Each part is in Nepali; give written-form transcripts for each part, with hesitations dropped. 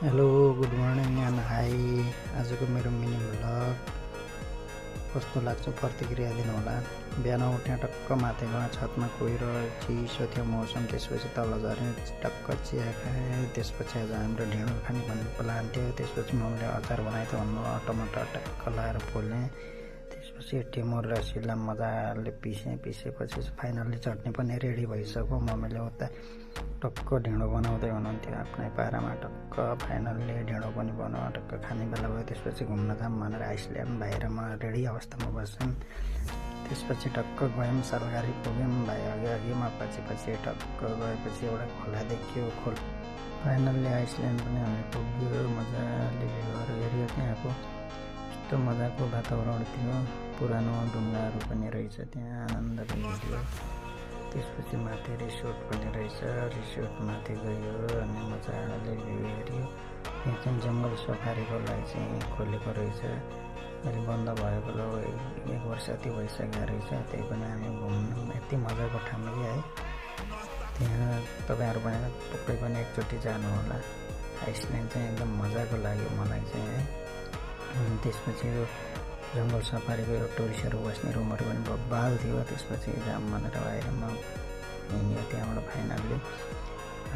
Hello good morning and high. आजको मेरो मिनी भ्लग कस्तो लाग्छ प्रतिक्रिया दिनु होला। बिहान उठ्ने टक्क माथि गएँ, छतमा गएर चिसो थियो मौसम, त्यसपछि तल झरेँ, टक्क चिया खाएँ। त्यसपछि आज हाम्रो ढिँडो खाने भन्ने प्लान थियो। त्यसपछि मम्मीले अचार बनाएको थियो भन्नु, टमाटर टक्क लगाएर पोलेँ। त्यसपछि टिमुर र सिला मजाले पिसेपछि फाइनल्ली चटनी पनि रेडी भइसक्यो। मम्मीले उता टक्क ढिँडो बनाउँदै हुनुहुन्थ्यो आफ्नै पारामा। टक्क फाइनल्ली ढिँडो पनि बनाऊ, टक्क खाने बेला भयो। त्यसपछि घुम्न जाऊँ भनेर आइसल्यान्ड भाइरमा रेडी अवस्थामा बस्छन्। त्यसपछि टक्क गयौँ, सरकारी पुग्यौँ। भाइ अघि म पछि टक्क गएपछि एउटा खोला देखियो। फाइनल्ली आइसल्यान्ड पनि हामी पुग्यो। मजाले भ्यूहरू हेऱ्यो त्यहाँको। यस्तो मजाको वातावरण थियो। पुरानो ढुङ्गाहरू पनि रहेछ त्यहाँ, आनन्दले हेऱ्यो। त्यसपछि माथि रिसोर्ट पनि रहेछ, रिसोर्ट माथि गयो अनि मजाले भ्यू हेऱ्यो। यहाँ चाहिँ जङ्गल सफारीको लागि चाहिँ खोलेको रहेछ। अहिले बन्द भएको 1 वर्ष जति भइसकेको रहेछ। त्यही पनि हामी घुम्नु यति मजाको ठाउँमा है। त्यहाँ तपाईँहरू पनि पक्कै पनि एकचोटि जानु होला। आइसल्यान्ड चाहिँ एकदम मजाको लाग्यो मलाई चाहिँ है। त्यसपछि यो जङ्गल सफारीको यो टुरिस्टहरू बस्ने रुमहरू पनि बब्बाल थियो। त्यसपछि जाम भनेर बाहिरमा हिँड्यो त्यहाँबाट फाइनल्ली।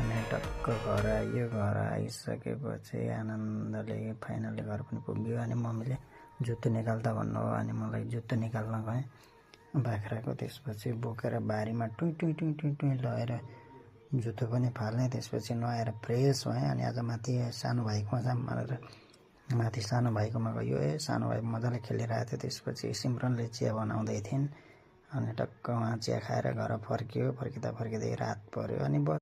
अनि टक्क घर आइयो। घर आइसकेपछि आनन्दले फाइनल्ली घर पनि पुग्यो। अनि मम्मीले जुत्तो निकाल्दा भन्नुभयो, अनि मलाई जुत्तो निकाल्न गएँ बाख्राको। त्यसपछि बोकेर बारीमा टुई लगाएर जुत्तो पनि फाल्ने। त्यसपछि नुहाएर फ्रेस भएँ। अनि आज माथि सानो भाइकोमा जाऊँ भनेर माथि सानो भाइकोमा गयो। सानो भाइ मजाले खेलिरहेको थियो। त्यसपछि सिमरनले चिया बनाउँदै थिइन्। अनि टक्क उहाँ चिया खाएर घर फर्किँदै रात पर्यो। अनि